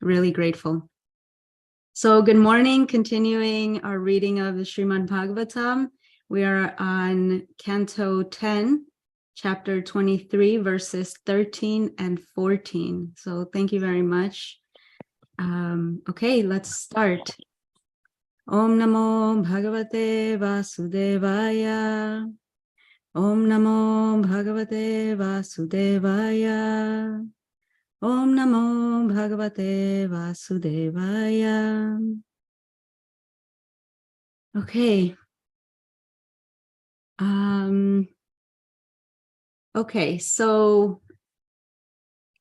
Really grateful. So good morning, continuing our reading of the Srimad Bhagavatam. We are on Canto 10, chapter 23, verses 13 and 14. So thank you very much. Okay, let's start. Om Namo Bhagavate Vasudevaya. Om Namo Bhagavate Vasudevaya. Om Namo Bhagavate Vasudevaya. Okay. Okay, so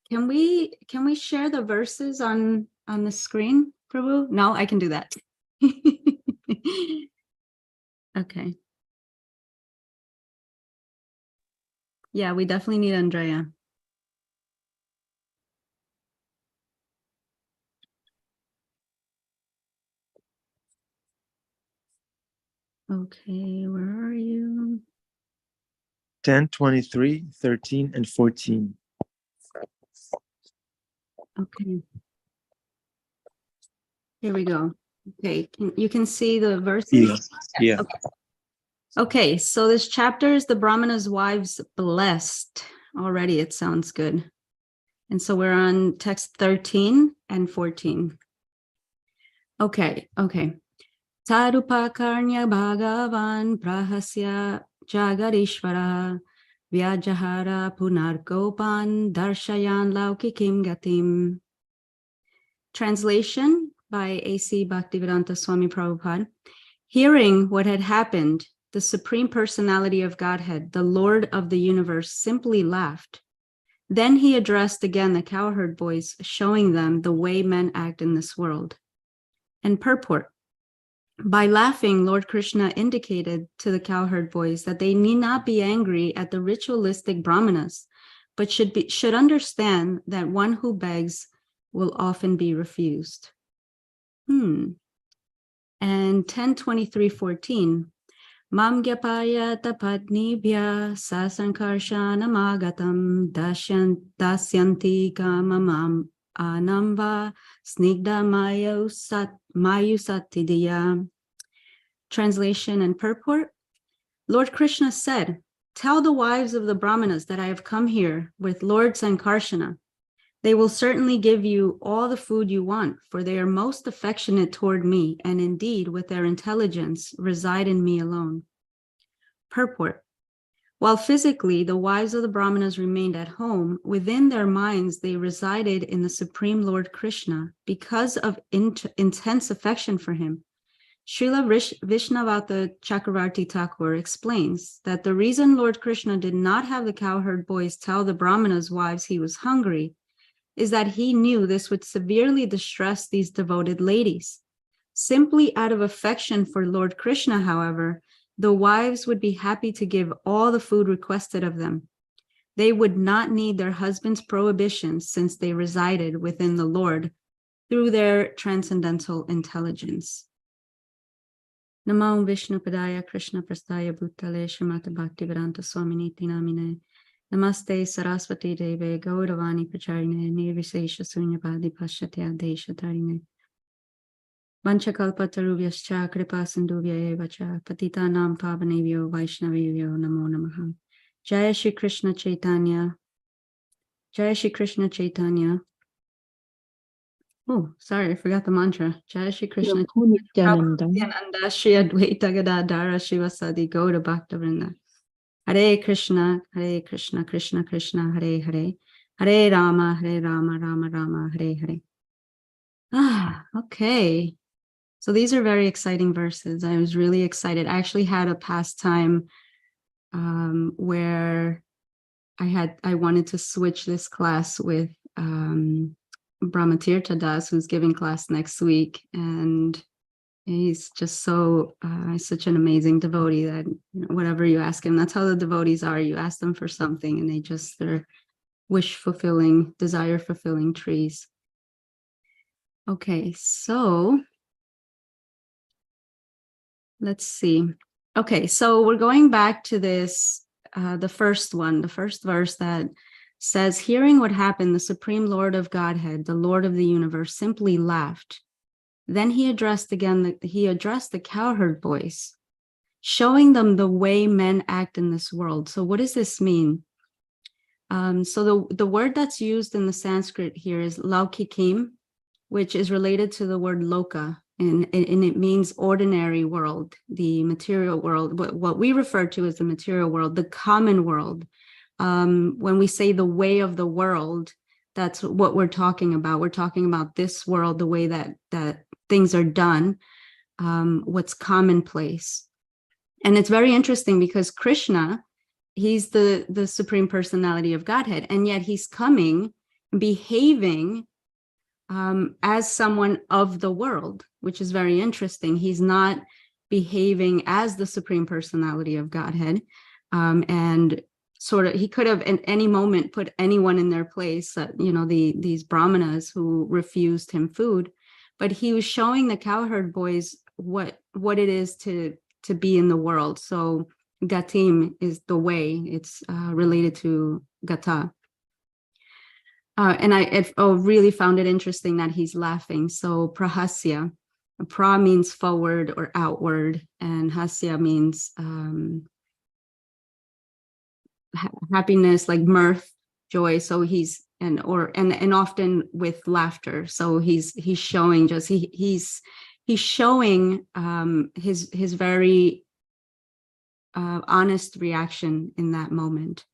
can we share the verses on the screen, Prabhu? No, I can do that. Okay. Yeah, we definitely need Andrea. Okay, where are you? 10, 23, 13, and 14. Okay. Here we go. Okay, you can see the verses? Yeah. Okay, so this chapter is the Brahmana's wives blessed. Already it sounds good. And so we're on text 13 and 14. Okay. Tarupakarnya Bhagavan Prahasya Jagarishvara Vyajahara Punargopan Darshayan Laukikim Gatim. Translation by A.C. Bhaktivedanta Swami Prabhupada. Hearing what had happened, the Supreme Personality of Godhead, the Lord of the universe, simply laughed. Then he addressed again the cowherd boys, showing them the way men act in this world. And purport. By laughing, Lord Krishna indicated to the cowherd boys that they need not be angry at the ritualistic brahmanas, but should understand that one who begs will often be refused. And 10:23:14. Mam gyapaya tapatnibhya sasankarshanam agatam dasyanti kamamam anamba snigda mayusatidiya. Translation and purport. Lord Krishna said, "Tell the wives of the Brahmanas that I have come here with Lord Sankarsana. They will certainly give you all the food you want, for they are most affectionate toward me, and indeed, with their intelligence, reside in me alone." Purport. While physically the wives of the Brahmanas remained at home, within their minds they resided in the Supreme Lord Krishna because of intense affection for him. Srila Vishnavata Chakravarti Thakur explains that the reason Lord Krishna did not have the cowherd boys tell the Brahmanas' wives he was hungry is that he knew this would severely distress these devoted ladies. Simply out of affection for Lord Krishna, however, the wives would be happy to give all the food requested of them. They would not need their husband's prohibitions since they resided within the Lord through their transcendental intelligence. Namo Vishnu Padaya Krishna Prastaya Bhutale Srimata Bhaktivedanta Swaminiti Namine Namaste Saraswati Deve Gauravani Pacharine Nirvisesha Sunyabadi Pashatya Desha Tarine Vanchakalpatarubhyascha Kripa Sindhuvya Evacha Patitanam Pavanevyo Vaishnavevyo Namo Namaha. Jaya Shri Krishna Chaitanya. Jaya Shri Krishna Chaitanya. Oh, sorry, I forgot the mantra. Jaya Shri Krishna Chaitanya. Shri Advaita Gadadhara Shivasadi Gaura Bhaktavrinda. Hare Krishna, Krishna Krishna, Hare Hare. Hare Rama, Rama Rama, Hare Hare. Okay. So these are very exciting verses. I was really excited. I actually had a past time where I wanted to switch this class with Brahmatirtha Das, who's giving class next week, and he's just such an amazing devotee that whatever you ask him, that's how the devotees are. You ask them for something, and they're wish fulfilling, desire fulfilling trees. Okay, so let's see. Okay, so we're going back to this, the first verse that says, hearing what happened, the Supreme Lord of Godhead, the Lord of the universe, simply laughed. Then he addressed the cowherd boys, showing them the way men act in this world. So what does this mean? So the word that's used in the Sanskrit here is laukikim, which is related to the word loka, and it means ordinary world, the material world, what we refer to as the material world, the common world. When we say the way of the world, that's what we're talking about. We're talking about this world, the way that things are done, what's commonplace. And it's very interesting because Krishna, he's the Supreme Personality of Godhead, and yet he's coming, behaving as someone of the world, which is very interesting. He's not behaving as the Supreme Personality of Godhead, and sort of, he could have at any moment put anyone in their place, these brahmanas who refused him food, but he was showing the cowherd boys what it is to be in the world. So gatim is the way. It's related to gata. And I really found it interesting that he's laughing. So prahasya, pra means forward or outward, and hasya means happiness, like mirth, joy. So he's and often with laughter. So he's showing he's showing his very honest reaction in that moment.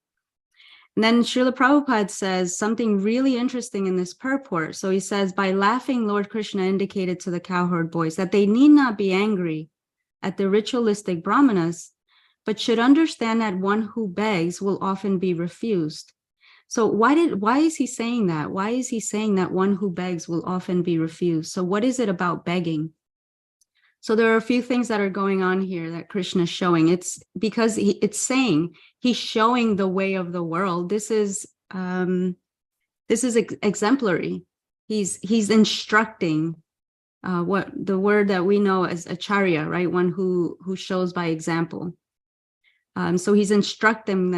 And then Srila Prabhupada says something really interesting in this purport. So he says, by laughing, Lord Krishna indicated to the cowherd boys that they need not be angry at the ritualistic brahmanas, but should understand that one who begs will often be refused. So why is he saying that? Why is he saying that one who begs will often be refused? So what is it about begging? So there are a few things that are going on here that Krishna is showing. It's because it's saying he's showing the way of the world. This is exemplary. He's instructing what the word that we know as acharya, right? One who shows by example. So he's instructing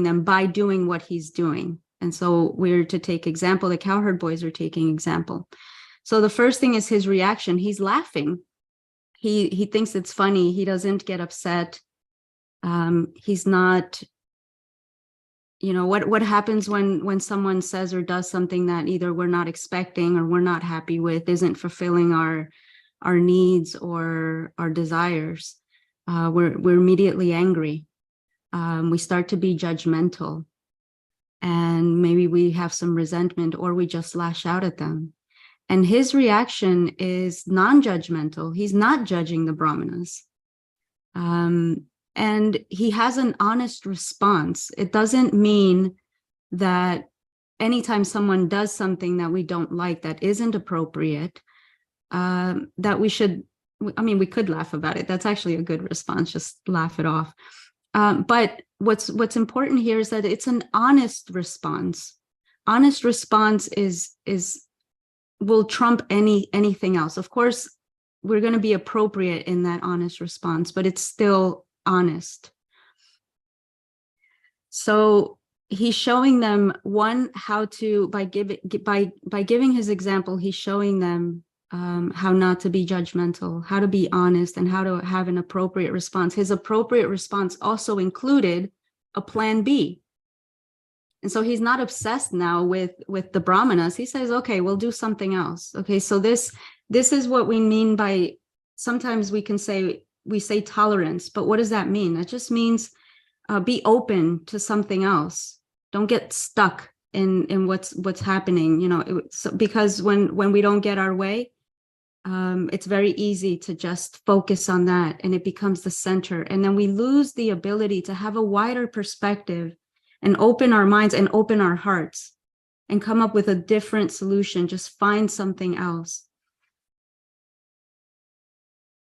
them by doing what he's doing. And so we're to take example. The cowherd boys are taking example. So the first thing is his reaction. He's laughing. He thinks it's funny. He doesn't get upset. He's not, what happens when someone says or does something that either we're not expecting or we're not happy with, isn't fulfilling our needs or our desires. We're immediately angry. We start to be judgmental, and maybe we have some resentment, or we just lash out at them. And his reaction is non-judgmental. He's not judging the brahmanas. And he has an honest response. It doesn't mean that anytime someone does something that we don't like, that isn't appropriate, that we should, we could laugh about it. That's actually a good response. Just laugh it off. But what's important here is that it's an honest response. Honest response will trump anything else. Of course, we're going to be appropriate in that honest response, but it's still honest. So he's showing them how to, by giving his example, he's showing them how not to be judgmental, how to be honest, and how to have an appropriate response. His appropriate response also included a plan B. And so he's not obsessed now with the brahmanas. He says, okay, we'll do something else. Okay, so this is what we mean by, sometimes we say tolerance, but what does that mean? That just means be open to something else. Don't get stuck in what's happening, because when we don't get our way, it's very easy to just focus on that, and it becomes the center. And then we lose the ability to have a wider perspective and open our minds and open our hearts and come up with a different solution. Just find something else.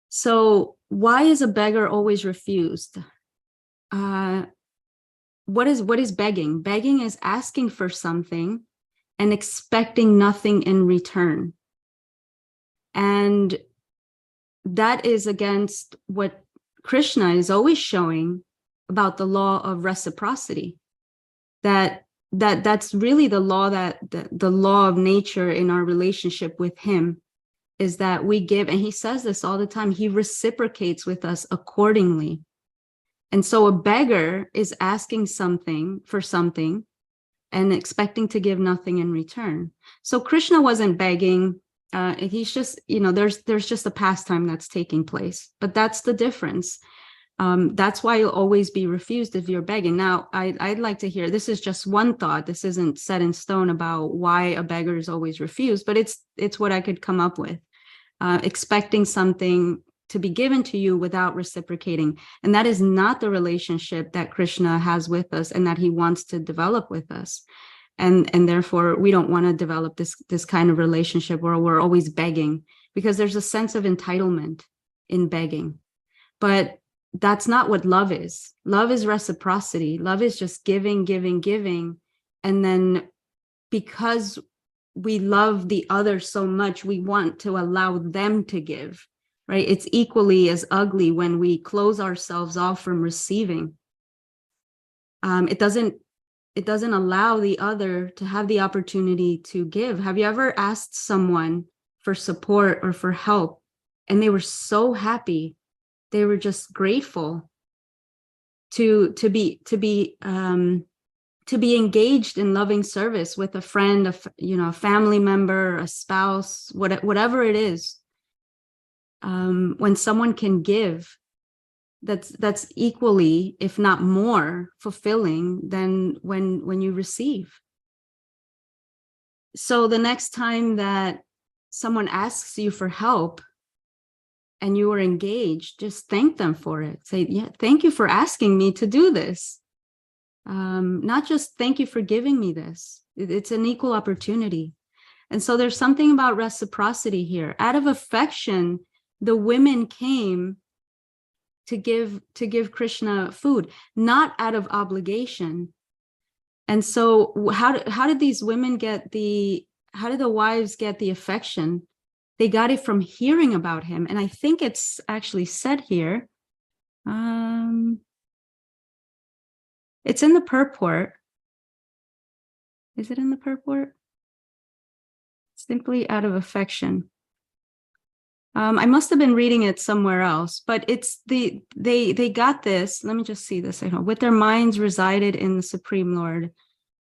So why is a beggar always refused? What is begging? Begging is asking for something and expecting nothing in return. And that is against what Krishna is always showing about the law of reciprocity, that that's really the law, that the law of nature in our relationship with him is that we give, and he says this all the time, he reciprocates with us accordingly. And so a beggar is asking something for something and expecting to give nothing in return. So Krishna wasn't begging. He's just, there's just a pastime that's taking place, but that's the difference. That's why you'll always be refused if you're begging. Now, I'd like to hear, this is just one thought. This isn't set in stone about why a beggar is always refused, but it's what I could come up with. Expecting something to be given to you without reciprocating. And that is not the relationship that Krishna has with us and that he wants to develop with us. And therefore, we don't want to develop this kind of relationship where we're always begging, because there's a sense of entitlement in begging. But that's not what love is. Love is reciprocity. Love is just giving, giving, giving. And then because we love the other so much, we want to allow them to give, right? It's equally as ugly when we close ourselves off from receiving. It doesn't allow the other to have the opportunity to give. Have you ever asked someone for support or for help, and they were so happy? They were just grateful to be engaged in loving service with a friend, a family member, a spouse, whatever it is. When someone can give, that's equally, if not more, fulfilling than when you receive. So the next time that someone asks you for help and you are engaged, just thank them for it. Say, yeah, thank you for asking me to do this. Not just thank you for giving me this. It's an equal opportunity. And so there's something about reciprocity here. Out of affection, the women came to give Krishna food, not out of obligation. And so how did these women how did the wives get the affection? They got it from hearing about him. And I think it's actually said here. It's in the purport. Is it in the purport? Simply out of affection. I must have been reading it somewhere else, but it's they got this. Let me just see this. With their minds resided in the Supreme Lord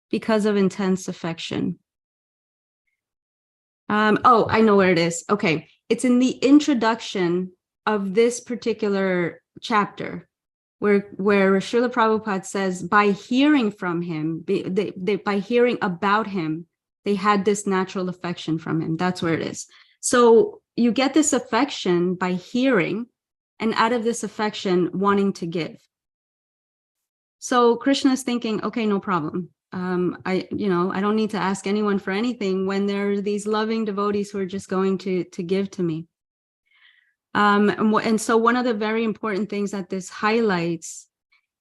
because of intense affection. Oh, I know where it is. Okay. It's in the introduction of this particular chapter where Srila Prabhupada says, by hearing from him, by hearing about him, they had this natural affection from him. That's where it is. So you get this affection by hearing, and out of this affection, wanting to give. So Krishna is thinking, okay, no problem. I don't need to ask anyone for anything when there are these loving devotees who are just going to give to me. And so one of the very important things that this highlights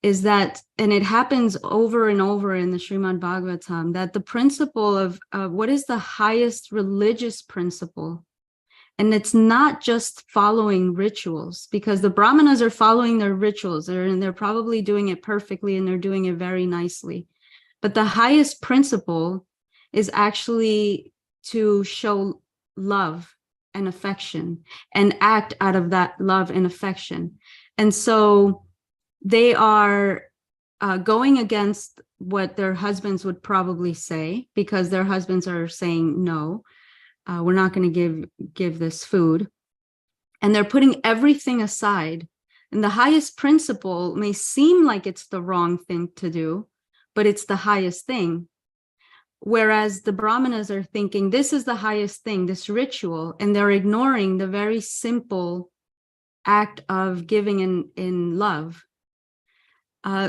is that, and it happens over and over in the Srimad Bhagavatam, that the principle of what is the highest religious principle. And it's not just following rituals, because the Brahmanas are following their rituals, and they're probably doing it perfectly, and they're doing it very nicely. But the highest principle is actually to show love and affection and act out of that love and affection. And so they are going against what their husbands would probably say, because their husbands are saying, no, we're not going to give this food. And they're putting everything aside. And the highest principle may seem like it's the wrong thing to do, but it's the highest thing. Whereas the Brahmanas are thinking, this is the highest thing, this ritual, and they're ignoring the very simple act of giving in love.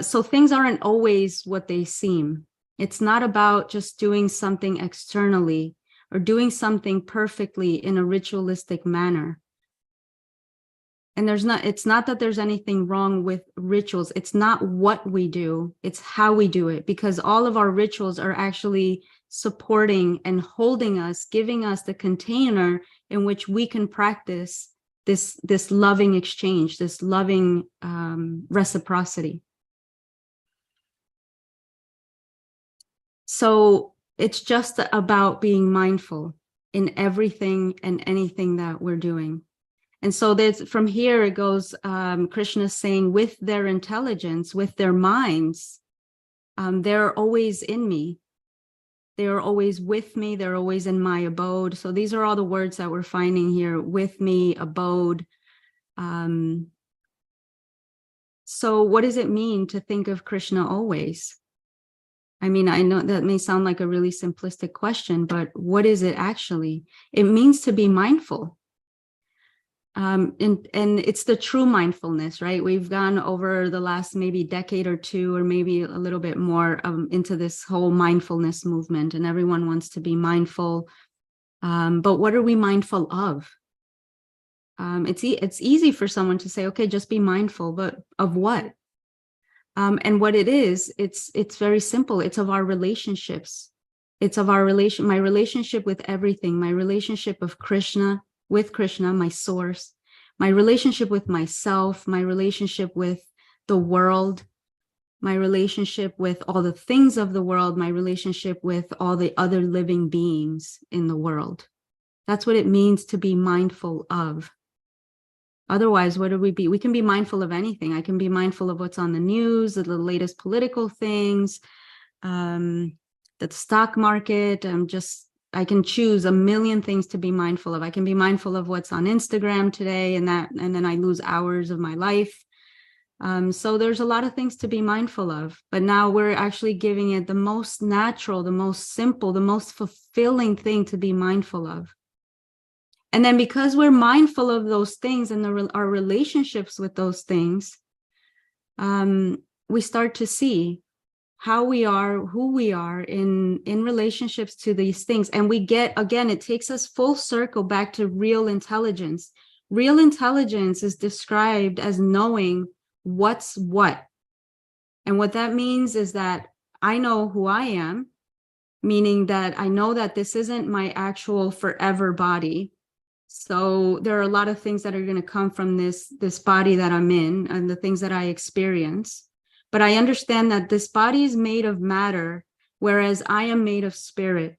So things aren't always what they seem. It's not about just doing something externally or doing something perfectly in a ritualistic manner. And it's not that there's anything wrong with rituals. It's not what we do, it's how we do it, because all of our rituals are actually supporting and holding us, giving us the container in which we can practice this loving exchange, this loving reciprocity. So it's just about being mindful in everything and anything that we're doing. And so there's, from here it goes, Krishna saying, with their intelligence, with their minds, they're always in me. They are always with me. They're always in my abode. So these are all the words that we're finding here: with me, abode. So what does it mean to think of Krishna always? I mean, I know that may sound like a really simplistic question, but what is it actually? It means to be mindful. And it's the true mindfulness, right? We've gone over the last maybe decade or two, or maybe a little bit more, into this whole mindfulness movement, and everyone wants to be mindful. But what are we mindful of? It's easy for someone to say, okay, just be mindful, but of what? And what it is, it's very simple. It's of our relationships. It's of my relationship with everything, my relationship with Krishna, my source, my relationship with myself, my relationship with the world, my relationship with all the things of the world, my relationship with all the other living beings in the world. That's what it means to be mindful of. Otherwise, what do we be? We can be mindful of anything. I can be mindful of what's on the news, the latest political things, the stock market. I can choose a million things to be mindful of. I can be mindful of what's on Instagram today, and then I lose hours of my life. So there's a lot of things to be mindful of, but now we're actually giving it the most natural, the most simple, the most fulfilling thing to be mindful of. And then because we're mindful of those things and our relationships with those things, we start to see how we are, who we are in relationships to these things. And we get, again, it takes us full circle back to real intelligence. Real intelligence is described as knowing what's what. And what that means is that I know who I am, meaning that I know that this isn't my actual forever body. So there are a lot of things that are going to come from this body that I'm in and the things that I experience. But I understand that this body is made of matter, whereas I am made of spirit.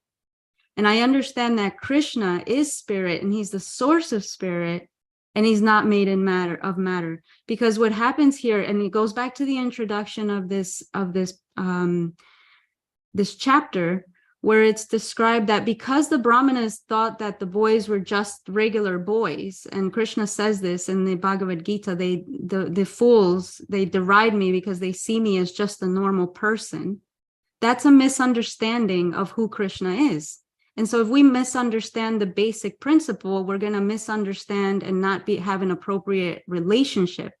And I understand that Krishna is spirit, and he's the source of spirit, and he's not made in matter. Because what happens here, and it goes back to the introduction of this chapter, where it's described that because the Brahmanas thought that the boys were just regular boys, and Krishna says this in the Bhagavad Gita, the fools, they deride me because they see me as just a normal person. That's a misunderstanding of who Krishna is. And so if we misunderstand the basic principle, we're going to misunderstand and not have an appropriate relationship.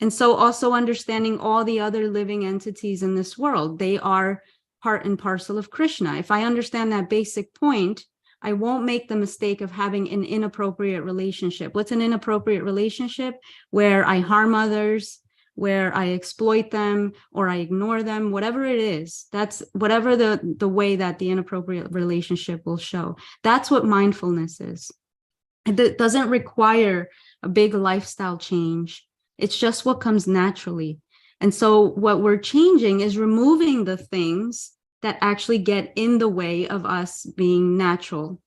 And so also understanding all the other living entities in this world, they are part and parcel of Krishna. If I understand that basic point, I won't make the mistake of having an inappropriate relationship. What's an inappropriate relationship? Where I harm others, where I exploit them, or I ignore them, whatever it is. That's whatever the way that the inappropriate relationship will show. That's what mindfulness is. It doesn't require a big lifestyle change. It's just what comes naturally. And so what we're changing is removing the things that actually get in the way of us being natural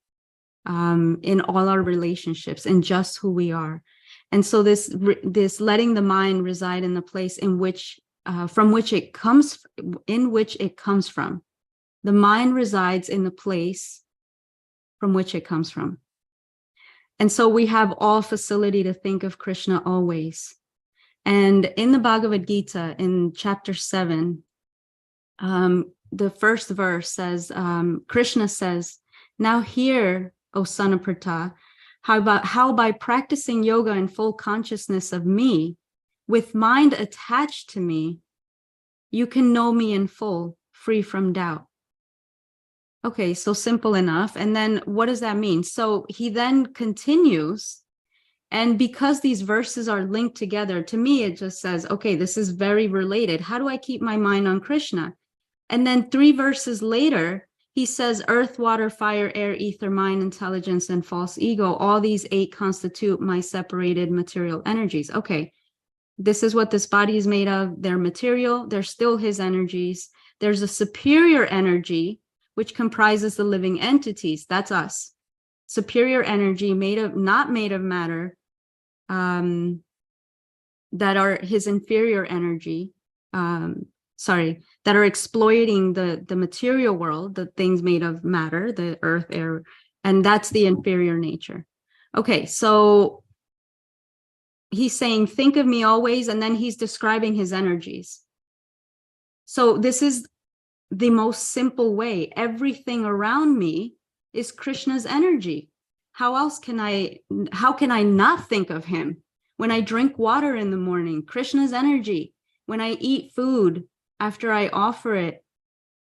in all our relationships and just who we are. And so this letting the mind reside in the place in which from which it comes from. The mind resides in the place from which it comes from. And so we have all facility to think of Krishna always. And in the Bhagavad Gita, in chapter 7, the first verse says, Krishna says, "Now hear, O son of Pritha, how by practicing yoga in full consciousness of me, with mind attached to me, you can know me in full, free from doubt." Okay, so simple enough. And then what does that mean? So he then continues. And because these verses are linked together, to me, it just says, okay, this is very related. How do I keep my mind on Krishna? And then 3 verses later, he says, earth, water, fire, air, ether, mind, intelligence, and false ego, all these 8 constitute my separated material energies. Okay, this is what this body is made of. They're material. They're still his energies. There's a superior energy, which comprises the living entities. That's us. Superior energy not made of matter, that are his inferior energy, that are exploiting the material world, the things made of matter, the earth, air, and that's the inferior nature. Okay, so he's saying, think of me always, and then he's describing his energies. So this is the most simple way. Everything around me is Krishna's energy. How can I not think of him? When I drink water in the morning, Krishna's energy. When I eat food, after I offer it,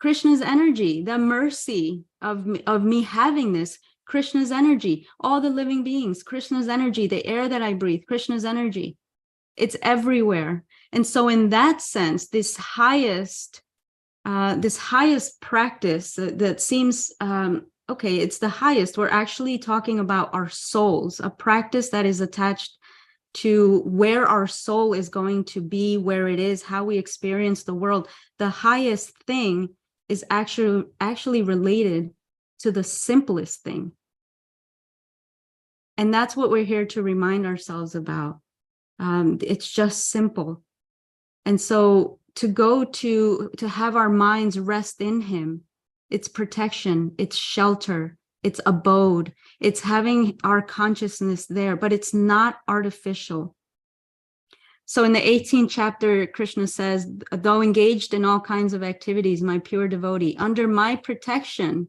Krishna's energy. The mercy of me having this, Krishna's energy. All the living beings, Krishna's energy. The air that I breathe, Krishna's energy. It's everywhere. And so in that sense, this highest practice that seems, okay, it's the highest. We're actually talking about our souls, a practice that is attached to where our soul is going to be, where it is, how we experience the world. The highest thing is actually related to the simplest thing. And that's what we're here to remind ourselves about. It's just simple. And so to have our minds rest in him, it's protection, it's shelter, it's abode, it's having our consciousness there, but it's not artificial. So in the 18th chapter, Krishna says, though engaged in all kinds of activities, my pure devotee, under my protection,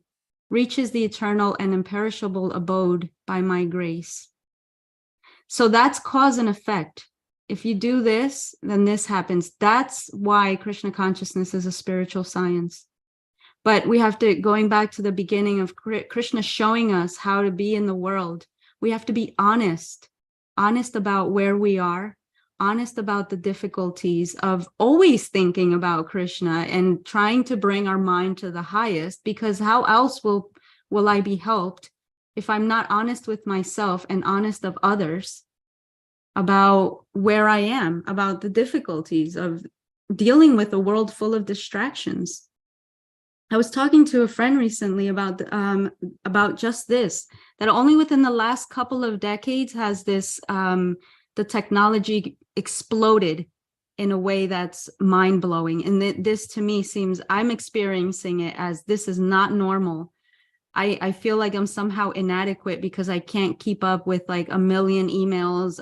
reaches the eternal and imperishable abode by my grace. So that's cause and effect. If you do this, then this happens. That's why Krishna consciousness is a spiritual science. But we have to, going back to the beginning of Krishna showing us how to be in the world, we have to be honest about where we are, honest about the difficulties of always thinking about Krishna and trying to bring our mind to the highest, because how else will I be helped if I'm not honest with myself and honest of others about where I am, about the difficulties of dealing with a world full of distractions. I was talking to a friend recently about just this, that only within the last couple of decades has this, the technology exploded in a way that's mind-blowing. And this to me seems, I'm experiencing it as this is not normal. I feel like I'm somehow inadequate because I can't keep up with like 1 million emails,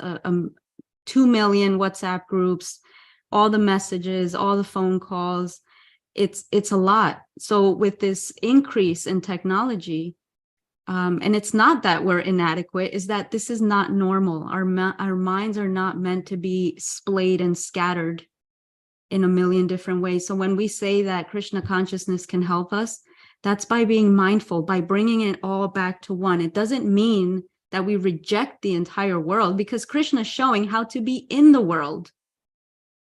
2 million WhatsApp groups, all the messages, all the phone calls. It's a lot. So with this increase in technology, and it's not that we're inadequate, is that this is not normal. Our minds are not meant to be splayed and scattered in 1 million different ways. So when we say that Krishna consciousness can help us, that's by being mindful, by bringing it all back to one. It doesn't mean that we reject the entire world, because Krishna is showing how to be in the world.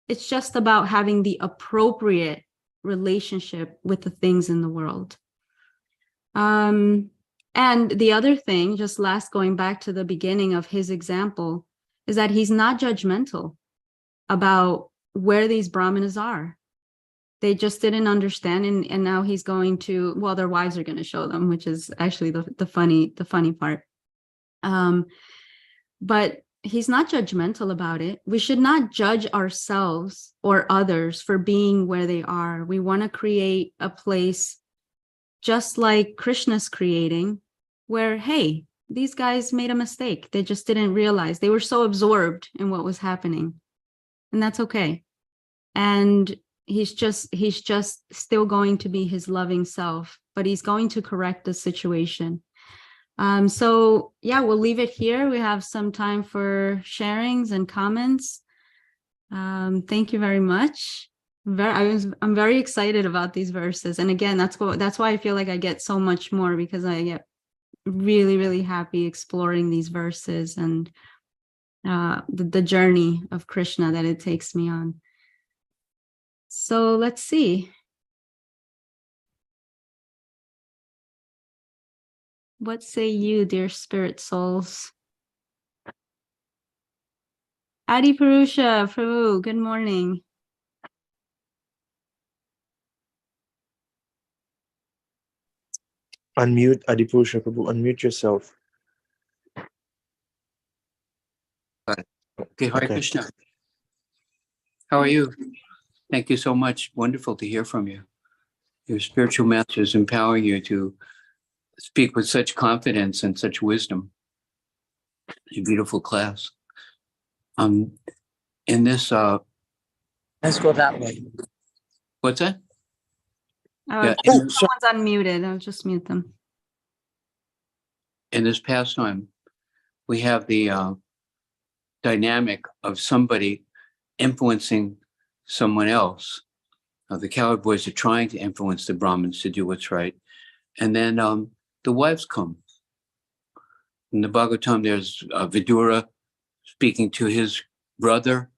It's just about having the appropriate relationship with the things in the world. And the other thing, just going back to the beginning of his example, is that he's not judgmental about where these brahmanas are. They just didn't understand, and now he's going to, well, their wives are going to show them, which is actually the funny part. But he's not judgmental about it. We should not judge ourselves or others for being where they are. We want to create a place just like Krishna's creating, where, hey, these guys made a mistake. They just didn't realize. They were so absorbed in what was happening. And that's okay. And he's just still going to be his loving self, but he's going to correct the situation. So yeah, we'll leave it here. We have some time for sharings and comments. Thank you very much. I'm very excited about these verses. And again, that's why I feel like I get so much more, because I get really, really happy exploring these verses and the journey of Krishna that it takes me on. So let's see. What say you, dear spirit souls? Adi Purusha, Prabhu, good morning. Unmute, Adipusha Prabhu. Unmute yourself. Okay, Hare Krishna. How are you? Thank you so much. Wonderful to hear from you. Your spiritual masters empowering you to speak with such confidence and such wisdom. A beautiful class. In this, Let's go that way. what's that? Oh, Yeah, someone's unmuted. I'll just mute them. in this pastime, we have the dynamic of somebody influencing someone else. The coward boys are trying to influence the Brahmins to do what's right. And then the wives come. In the Bhagavatam, there's Vidura speaking to his brother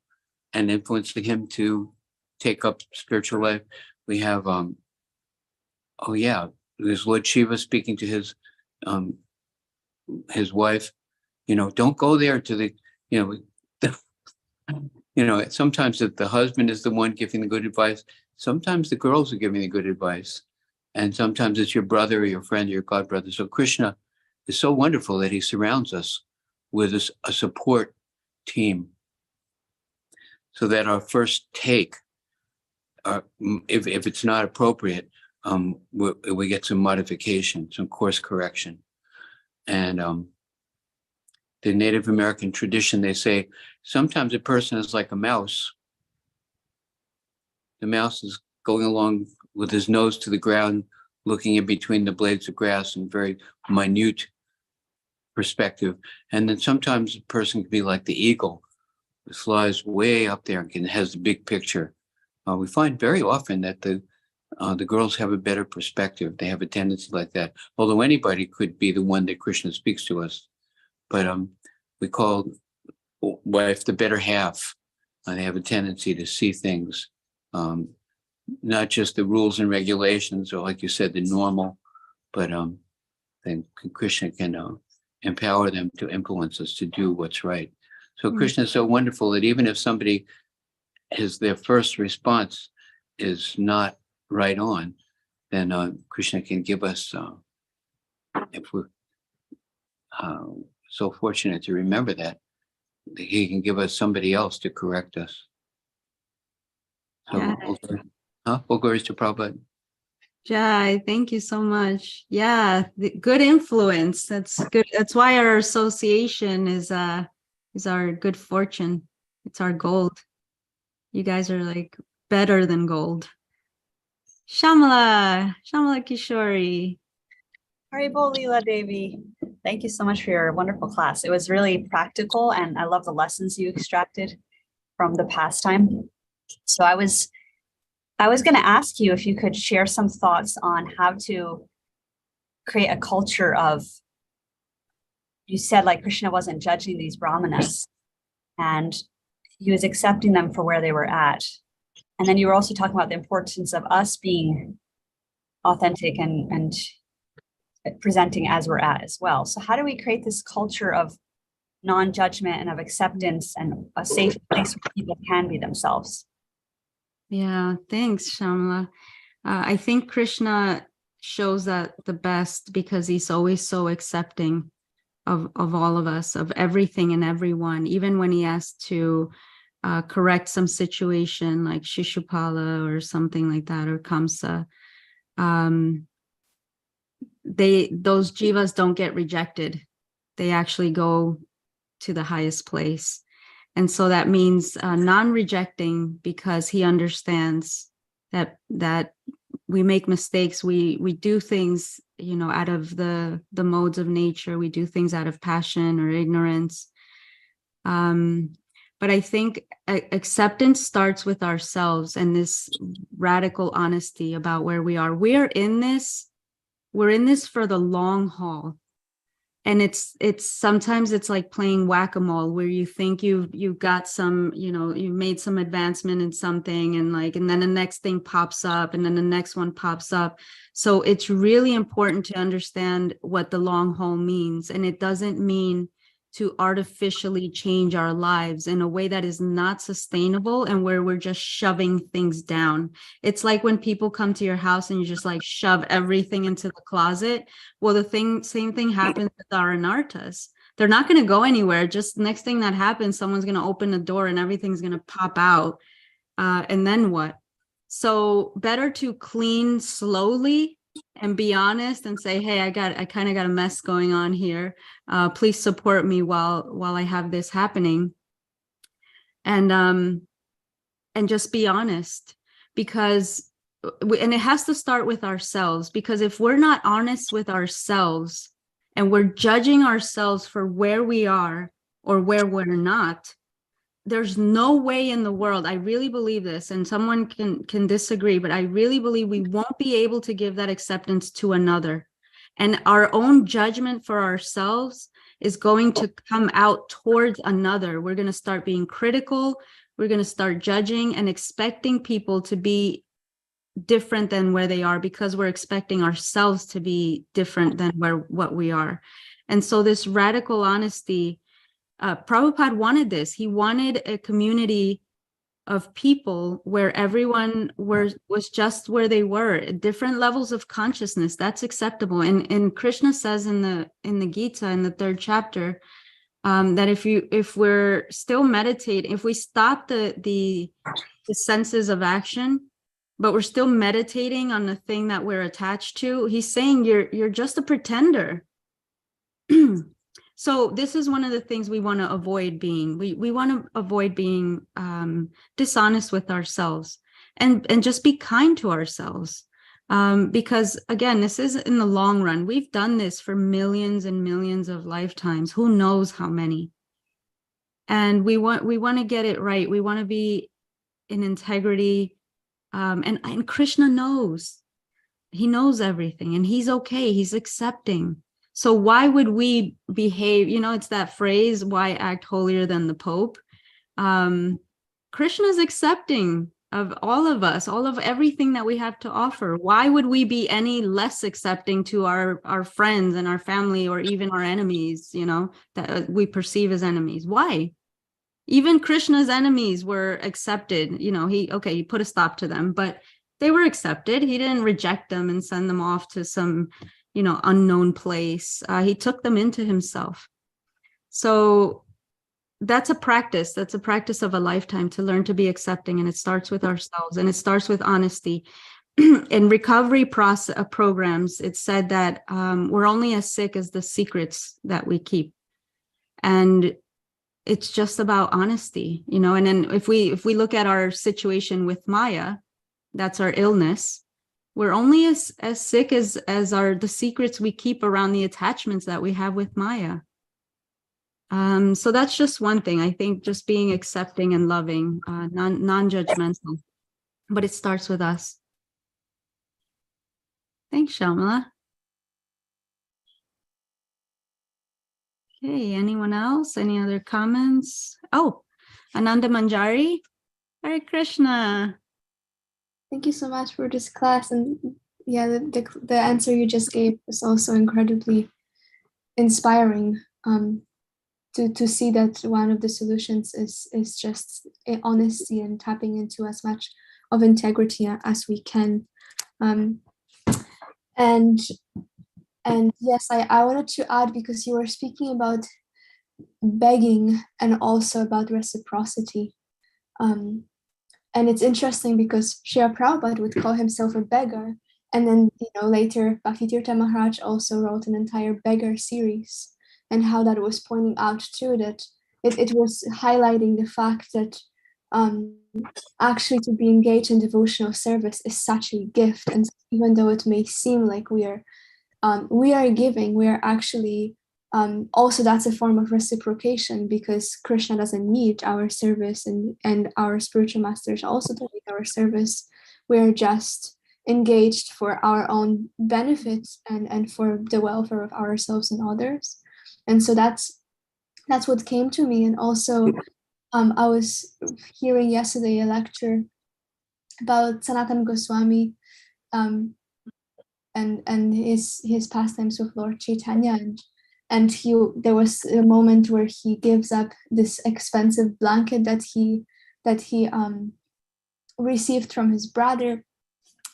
and influencing him to take up spiritual life. We have, there's Lord Shiva speaking to his wife. Don't go there to the, sometimes the husband is the one giving the good advice. Sometimes the girls are giving the good advice. And sometimes it's your brother or your friend or your god brother. So Krishna is so wonderful that he surrounds us with a support team, so that our first take, if it's not appropriate, we get some modification, some course correction. And the Native American tradition, they say, sometimes a person is like a mouse. The mouse is going along with his nose to the ground, looking in between the blades of grass in very minute perspective. And then sometimes a person can be like the eagle, who flies way up there and has the big picture. We find very often that the girls have a better perspective. They have a tendency like that. Although anybody could be the one that Krishna speaks to us, but we call wife the better half. They have a tendency to see things, not just the rules and regulations, or like you said, the normal, but then Krishna can empower them to influence us to do what's right. So Krishna is so wonderful that even if somebody their first response is not right on, then Krishna can give us, if we're so fortunate to remember that, he can give us somebody else to correct us. So, all glories to Prabhupada. Jai, thank you so much. Yeah, the good influence. That's good. That's why our association is our good fortune. It's our gold. You guys are like better than gold. Shamala Kishori. Haribol Lila Devi. Thank you so much for your wonderful class. It was really practical, and I love the lessons you extracted from the pastime. So I was going to ask you if you could share some thoughts on how to create a culture of, you said like Krishna wasn't judging these brahmanas and he was accepting them for where they were at. And then you were also talking about the importance of us being authentic and presenting as we're at as well. So how do we create this culture of non-judgment and of acceptance and a safe place where people can be themselves? Yeah, thanks, Shamla. I think Krishna shows that the best because he's always so accepting of all of us, of everything and everyone, even when he has to correct some situation like Shishupala or something like that, or Kamsa. Those jivas don't get rejected. They actually go to the highest place. And so that means non-rejecting, because he understands that we make mistakes. We do things, out of the modes of nature. We do things out of passion or ignorance. But I think acceptance starts with ourselves and this radical honesty about where we are. We're in this for the long haul. And it's sometimes it's like playing whack-a-mole, where you think you've got some, you made some advancement in something, and then the next thing pops up, and then the next one pops up. So it's really important to understand what the long haul means. And it doesn't mean to artificially change our lives in a way that is not sustainable and where we're just shoving things down. It's like when people come to your house and you just like shove everything into the closet. Well, same thing happens with our anartas. They're not going to go anywhere. Just next thing that happens, someone's going to open the door and everything's going to pop out. And then what? So better to clean slowly and be honest and say, hey, I kind of got a mess going on here. Please support me while I have this happening. And just be honest, because and it has to start with ourselves, because if we're not honest with ourselves and we're judging ourselves for where we are or where we're not, there's no way in the world, I really believe this, and someone can disagree, but I really believe we won't be able to give that acceptance to another. And our own judgment for ourselves is going to come out towards another. We're going to start being critical. We're going to start judging and expecting people to be different than where they are, because we're expecting ourselves to be different than what we are. And so this radical honesty, Prabhupada wanted this. He wanted a community of people where everyone was just where they were, at different levels of consciousness. That's acceptable. And Krishna says in the Gita, in the 3rd chapter, that if we're still meditating, if we stop the senses of action, but we're still meditating on the thing that we're attached to, he's saying you're just a pretender. So this is one of the things we want to avoid being. We want to avoid being dishonest with ourselves, and just be kind to ourselves. Because again, this is in the long run. We've done this for millions and millions of lifetimes. Who knows how many? And we want to get it right. We want to be in integrity. And Krishna knows. He knows everything, and he's okay. He's accepting. So why would we behave? It's that phrase, why act holier than the Pope? Krishna is accepting of all of us, all of everything that we have to offer. Why would we be any less accepting to our friends and our family, or even our enemies, that we perceive as enemies? Why? Even Krishna's enemies were accepted. He put a stop to them, but they were accepted. He didn't reject them and send them off to some unknown place. He took them into himself. So that's a practice of a lifetime, to learn to be accepting. And it starts with ourselves, and it starts with honesty. In recovery programs, it's said that we're only as sick as the secrets that we keep. And it's just about honesty, and then if we look at our situation with Maya, that's our illness. We're only as sick as the secrets we keep around the attachments that we have with Maya. So that's just one thing. I think just being accepting and loving, non-judgmental, but it starts with us. Thanks, Shamala. Okay, anyone else? Any other comments? Oh, Ananda Manjari. Hare Krishna. Thank you so much for this class. And yeah, the answer you just gave was also incredibly inspiring. To see that one of the solutions is just honesty and tapping into as much of integrity as we can. And yes, I wanted to add, because you were speaking about begging and also about reciprocity. And it's interesting because Srila Prabhupada would call himself a beggar. And then, later Bhaktitirtha Maharaj also wrote an entire beggar series, and how that was pointing out too that it was highlighting the fact that actually to be engaged in devotional service is such a gift. And even though it may seem like we are giving, we are actually also, that's a form of reciprocation, because Krishna doesn't need our service, and our spiritual masters also don't need our service. We're just engaged for our own benefits and for the welfare of ourselves and others. And so that's what came to me. And also I was hearing yesterday a lecture about Sanatana Goswami and his pastimes with Lord Chaitanya, and there was a moment where he gives up this expensive blanket that he received from his brother,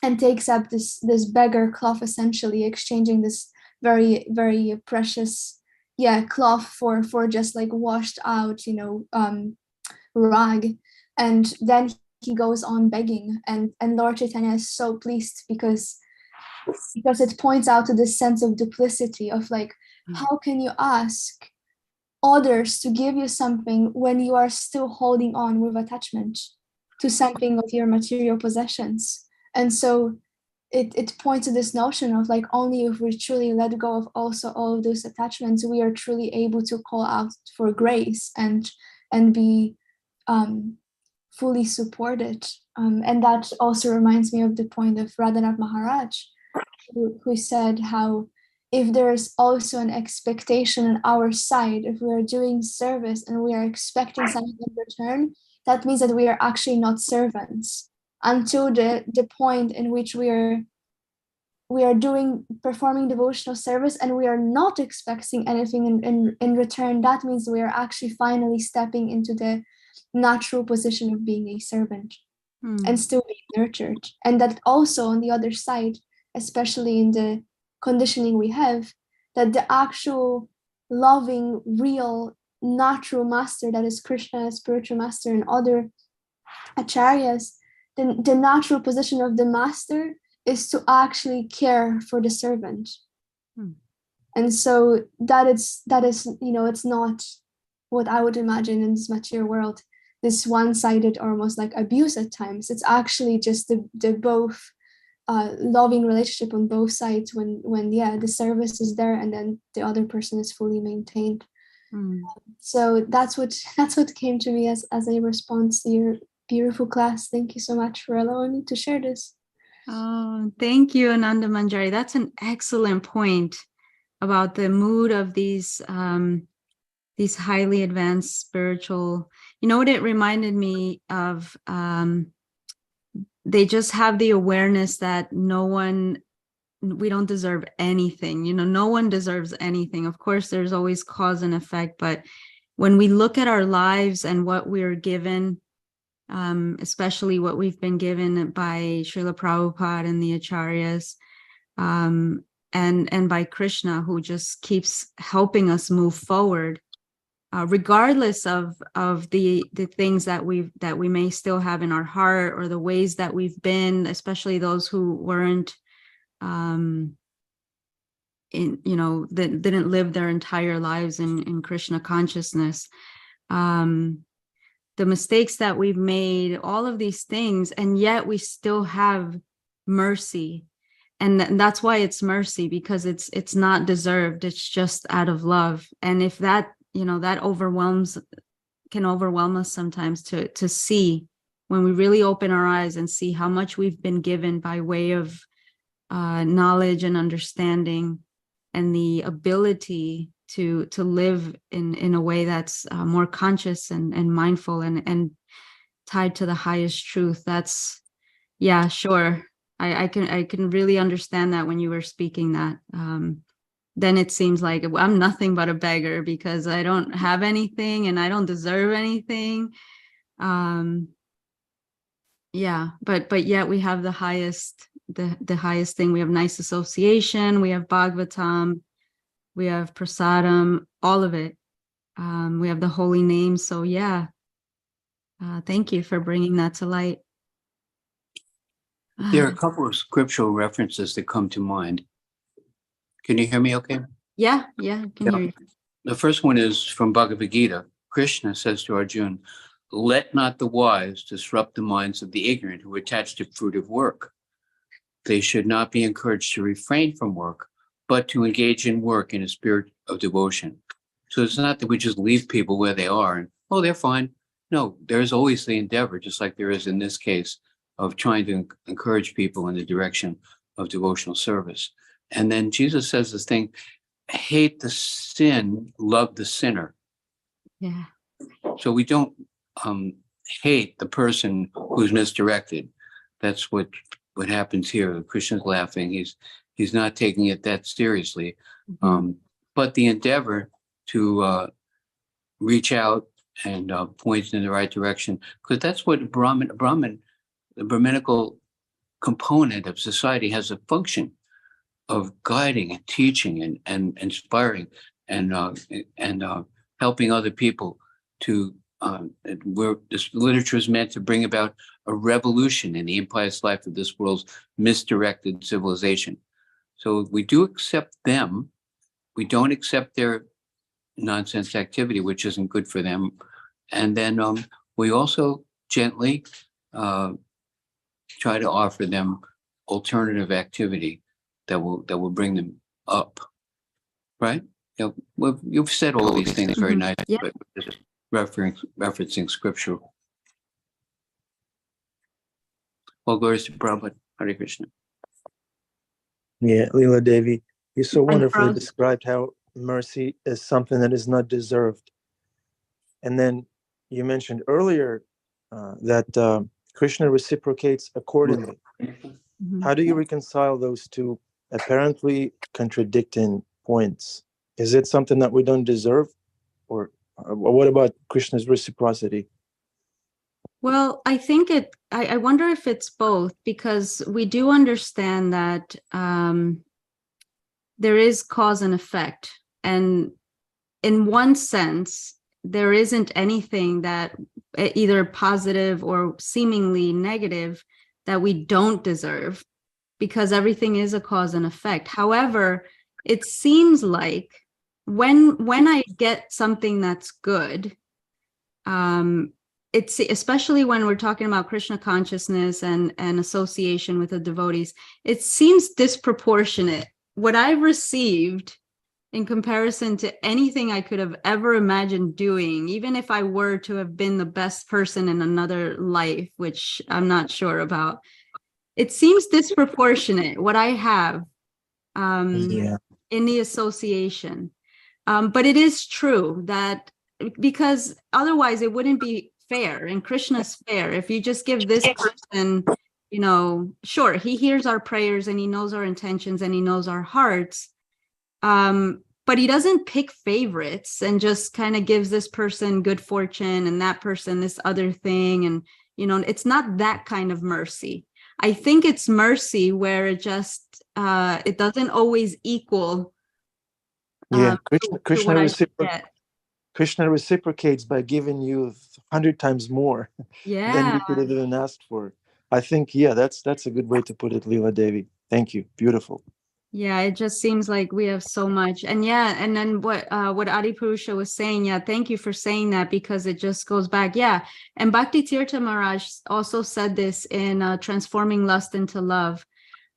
and takes up this beggar cloth, essentially exchanging this very, very precious cloth for just like washed out rag. And then he goes on begging, and Lord Chaitanya is so pleased because it points out to this sense of duplicity of like, how can you ask others to give you something when you are still holding on with attachment to something of your material possessions? And so it points to this notion of like, only if we truly let go of also all of those attachments, we are truly able to call out for grace and be fully supported. And that also reminds me of the point of Radhanath Maharaj, who said how if there is also an expectation on our side, if we are doing service and we are expecting something in return, that means that we are actually not servants until the point in which we are performing devotional service and we are not expecting anything in return. That means we are actually finally stepping into the natural position of being a servant and still being nurtured. And that also on the other side, especially in the conditioning we have, that the actual loving, real, natural master, that is Krishna, spiritual master, and other acharyas, the natural position of the master is to actually care for the servant. And so that is it's not what I would imagine in this material world, this one-sided, almost like abuse at times. It's actually just the both loving relationship on both sides when the service is there and then the other person is fully maintained. So that's what came to me as a response to your beautiful class. Thank you so much for allowing me to share this. Oh, thank you, Ananda Manjari. That's an excellent point about the mood of these highly advanced spiritual. You know what it reminded me of? They just have the awareness that we don't deserve anything. No one deserves anything. Of course, there's always cause and effect, but when we look at our lives and what we're given, especially what we've been given by Srila Prabhupada and the Acharyas, and by Krishna, who just keeps helping us move forward, regardless of the things that we may still have in our heart, or the ways that we've been, especially those who weren't that didn't live their entire lives in Krishna consciousness. The mistakes that we've made, all of these things, and yet we still have mercy. And that's why it's mercy, because it's not deserved. It's just out of love. And if that, that can overwhelm us sometimes to see, when we really open our eyes and see how much we've been given by way of knowledge and understanding, and the ability to live in a way that's more conscious and mindful and tied to the highest truth. That's, yeah, sure. I can really understand that when you were speaking that. Then it seems like I'm nothing but a beggar because I don't have anything and I don't deserve anything. Yeah, but yet we have the highest thing. We have nice association, we have Bhagavatam, we have prasadam, all of it. We have the holy name. So yeah, thank you for bringing that to light. There are a couple of scriptural references that come to mind. Can you hear me okay? Yeah, I can hear you. The first one is from Bhagavad Gita. Krishna says to Arjuna, "Let not the wise disrupt the minds of the ignorant who attach to fruitive work. They should not be encouraged to refrain from work, but to engage in work in a spirit of devotion." So it's not that we just leave people where they are and, oh, they're fine. No, there's always the endeavor, just like there is in this case, of trying to encourage people in the direction of devotional service. And then Jesus says this thing, hate the sin, love the sinner. Yeah. So we don't hate the person who's misdirected. That's what happens here. Krishna's laughing. He's not taking it that seriously. but the endeavor to reach out and point in the right direction, because that's what the Brahminical component of society has a function of guiding and teaching and inspiring and helping other people to where this literature is meant to bring about a revolution in the impious life of this world's misdirected civilization. So we do accept them. We don't accept their nonsense activity, which isn't good for them. And then we also gently try to offer them alternative activity that will bring them up, right? You've said all these things very nicely, Yeah. but just referencing scripture. Well, glories to Prabhupada. Hare Krishna. Yeah, Lila Devi, you so wonderfully Prabhupada. described how mercy is something that is not deserved. And then you mentioned earlier that Krishna reciprocates accordingly. Mhm. How do you reconcile those two apparently contradicting points? Is it something that we don't deserve? Or what about Krishna's reciprocity? Well, I think I wonder if it's both, because we do understand that there is cause and effect. And in one sense, there isn't anything that either positive or seemingly negative that we don't deserve, because everything is a cause and effect. However, it seems like when I get something that's good, it's especially when we're talking about Krishna consciousness and association with the devotees, it seems disproportionate. What I've received in comparison to anything I could have ever imagined doing, even if I were to have been the best person in another life, which I'm not sure about, it seems disproportionate what I have Yeah. in the association. But it is true that, because otherwise it wouldn't be fair, and Krishna's fair. If you just give this person, sure, he hears our prayers and he knows our intentions and he knows our hearts. But he doesn't pick favorites and just kind of gives this person good fortune and that person this other thing. And, it's not that kind of mercy. I think it's mercy where it just, it doesn't always equal. Yeah, To what I should get. Krishna reciprocates by giving you 100 times more than Yeah. you could have even asked for. I think, yeah, that's a good way to put it, Lila Devi. Thank you. Beautiful. Yeah, it just seems like we have so much. And yeah, and then what Adipurusha was saying, yeah, thank you for saying that, because it just goes back. Yeah. And Bhakti Tirtha Maharaj also said this in Transforming Lust into Love,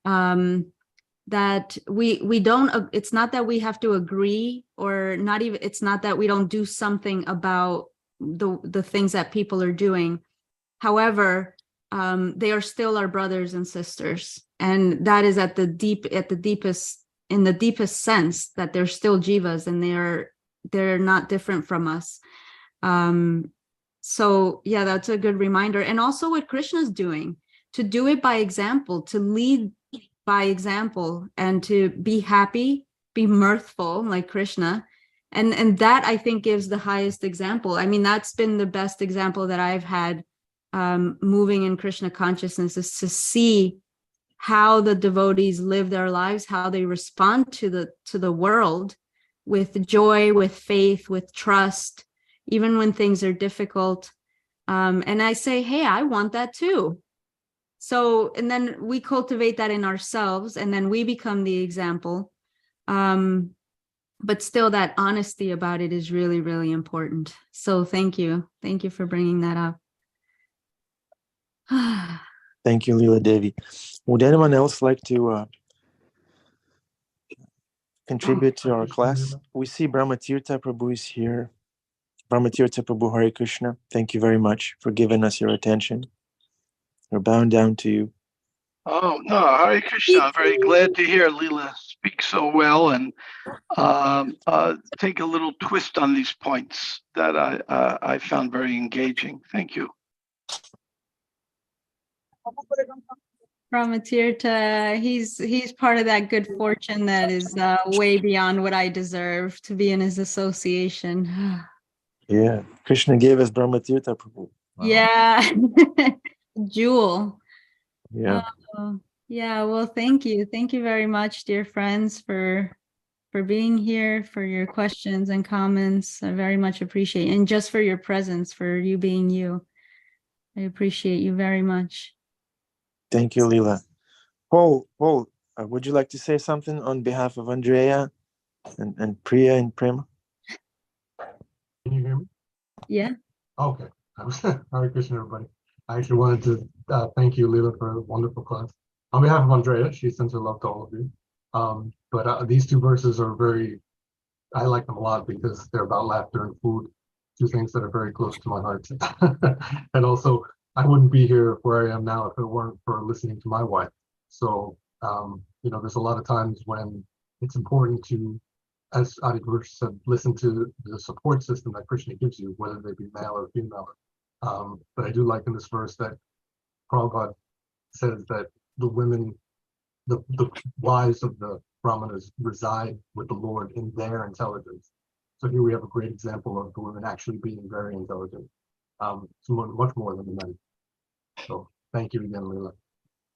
that we don't, it's not that we have to agree, or not even, it's not that we don't do something about the things that people are doing. However, they are still our brothers and sisters, and that is in the deepest sense, that they're still jivas and they're not different from us. So yeah, that's a good reminder. And also what Krishna's doing, to do it by example, to lead by example, and to be happy, be mirthful like Krishna. And that, I think, gives the highest example. I mean, that's been the best example that I've had moving in Krishna consciousness, is to see how the devotees live their lives, how they respond to the world with joy, with faith, with trust, even when things are difficult. And I say, hey, I want that too. So, and then we cultivate that in ourselves, and then we become the example. But still, that honesty about it is really, really important. So thank you. Thank you for bringing that up. Thank you, Lila Devi. Would anyone else like to contribute to our class? We see Brahmatirtha Prabhu is here. Brahmatirtha Prabhu, Hare Krishna. Thank you very much for giving us your attention. We're bound down to you. Oh, no, Hare Krishna. I'm very glad to hear Lila speak so well and take a little twist on these points that I found very engaging. Thank you. Brahmatirtha, he's part of that good fortune that is way beyond what I deserve to be in his association. Yeah, Krishna gave us Brahmatirtha Prabhu. Wow. Yeah, jewel. Yeah. Yeah, well, thank you. Thank you very much, dear friends, for being here, for your questions and comments. I very much appreciate, and just for your presence, for you being you. I appreciate you very much. Thank you, Lila. Paul, would you like to say something on behalf of Andrea and Priya and Prema? Can you hear me? Yeah. Okay. Hare Krishna, everybody. I actually wanted to thank you, Lila, for a wonderful class. On behalf of Andrea, she sends her love to all of you. But these two verses are I like them a lot because they're about laughter and food, two things that are very close to my heart. And also, I wouldn't be here where I am now if it weren't for listening to my wife. So, there's a lot of times when it's important to, as Adi Guru said, listen to the support system that Krishna gives you, whether they be male or female. But I do like in this verse that Prabhupada says that the women, the wives of the Brahmanas reside with the Lord in their intelligence. So here we have a great example of the women actually being very intelligent, much more than the men. So thank you again, Lila.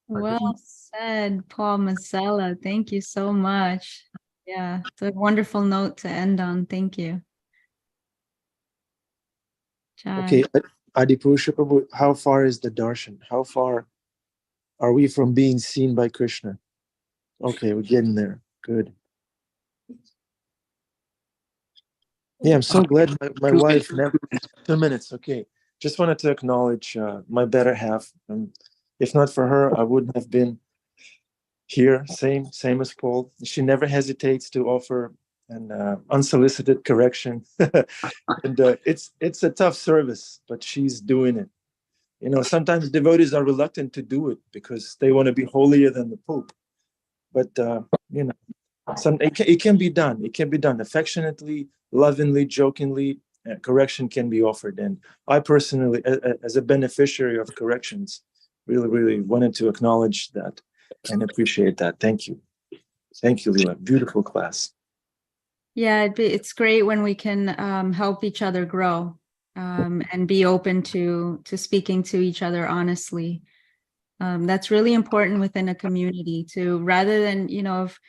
Well said, Paul Masella. Thank you so much. Yeah, it's a wonderful note to end on. Thank you. Jai. Okay, Adipurusha Prabhu, how far is the darshan? How far are we from being seen by Krishna? Okay, we're getting there. Good. Yeah, I'm so glad my wife never. 2 minutes, okay. Just wanted to acknowledge my better half. If not for her, I wouldn't have been here. Same as Paul. She never hesitates to offer an unsolicited correction, and it's a tough service, but she's doing it. Sometimes devotees are reluctant to do it because they want to be holier than the Pope. But it can be done. It can be done affectionately, lovingly, jokingly. Correction can be offered, and I personally, as a beneficiary of corrections, really, really wanted to acknowledge that and appreciate that. Thank you, Lila. Beautiful class. Yeah, it's great when we can help each other grow and be open to speaking to each other honestly. That's really important within a community to, rather than, if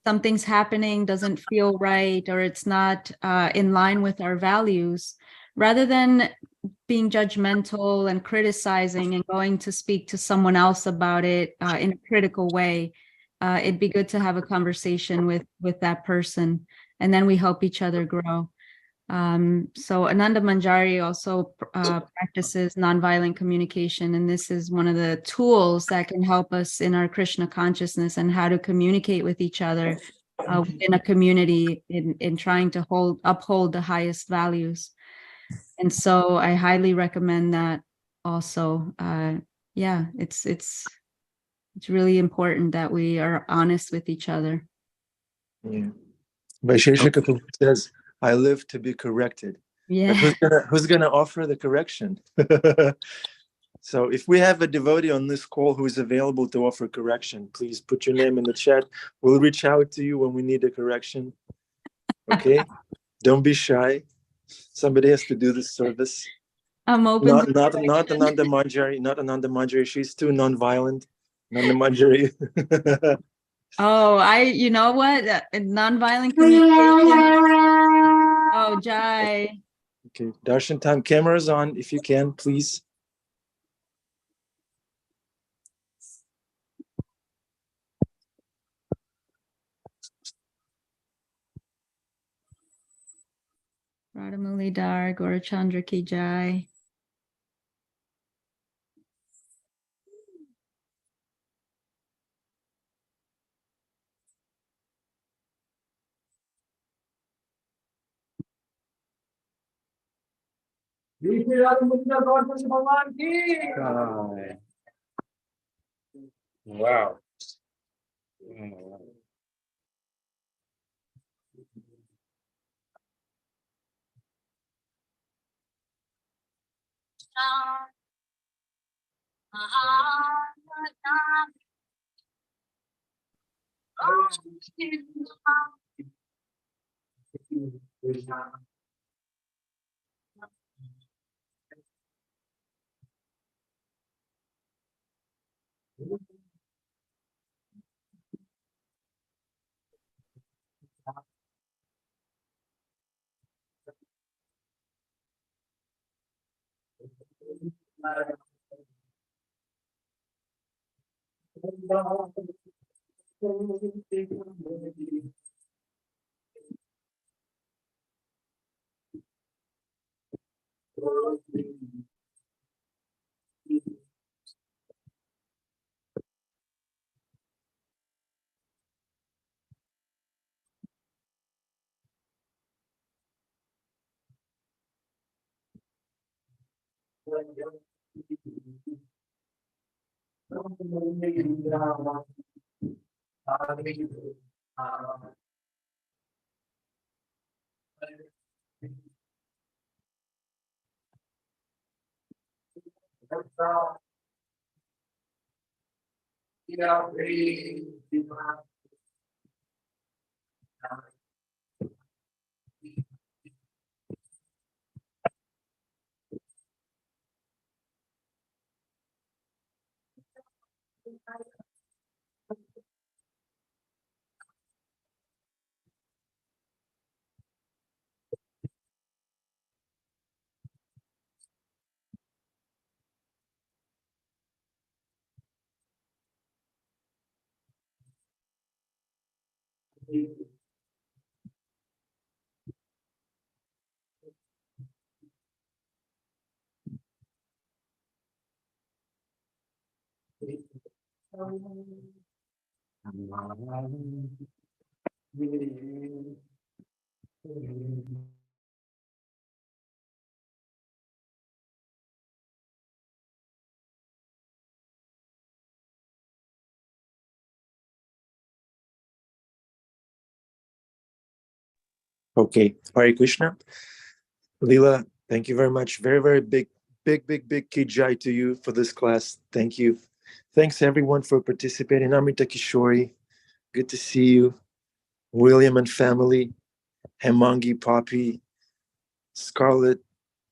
something's happening, doesn't feel right, or it's not in line with our values, rather than being judgmental and criticizing and going to speak to someone else about it in a critical way, it'd be good to have a conversation with that person, and then we help each other grow. So Ananda Manjari also practices nonviolent communication, and this is one of the tools that can help us in our Krishna consciousness and how to communicate with each other within a community in trying to uphold the highest values. And so I highly recommend that also. Yeah, it's really important that we are honest with each other. Yeah. Vaisheshika Prabhu says, I live to be corrected. Yeah. But who's gonna offer the correction? So if we have a devotee on this call who is available to offer correction, please put your name in the chat. We'll reach out to you when we need a correction. Okay? Don't be shy. Somebody has to do this service. I'm open. Not Ananda Manjari. She's too non-violent. Ananda Manjari. Oh, you know what? Nonviolent communication. Oh, Jai. Okay, darshan time. Cameras on, if you can, please. Radhamuli Dar, Gaurachandra Ki Jai. Wow. Okay, Hare Krishna. Lila, thank you very much. Very, very big kijai to you for this class. Thank you. Thanks everyone for participating. Amrita Kishori, good to see you. William and family, Hemangi, Poppy, Scarlett,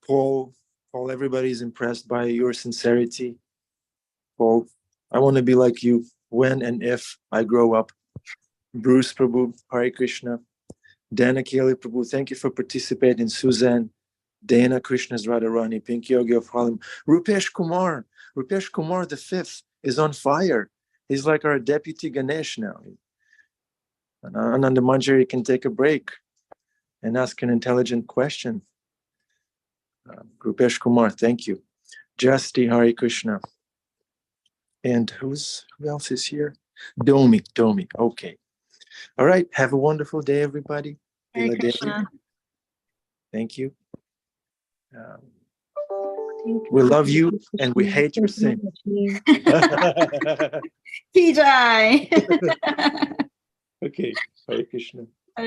Paul, everybody's impressed by your sincerity. Paul, I want to be like you when and if I grow up. Bruce Prabhu, Hare Krishna. Dana Kelly Prabhu, thank you for participating. Suzanne, Dana Krishna's Radharani, Pink Yogi of Harlem. Rupesh Kumar the fifth is on fire. He's like our deputy Ganesh now. And Ananda Manjari can take a break and ask an intelligent question. Rupesh Kumar, thank you. Jasti, Hare Krishna. And who else is here? Domi, okay. All right, have a wonderful day, everybody. Hare Lila Devi, Krishna. thank you. We love you and we hate your sin. Kijai. Okay, Hare Krishna.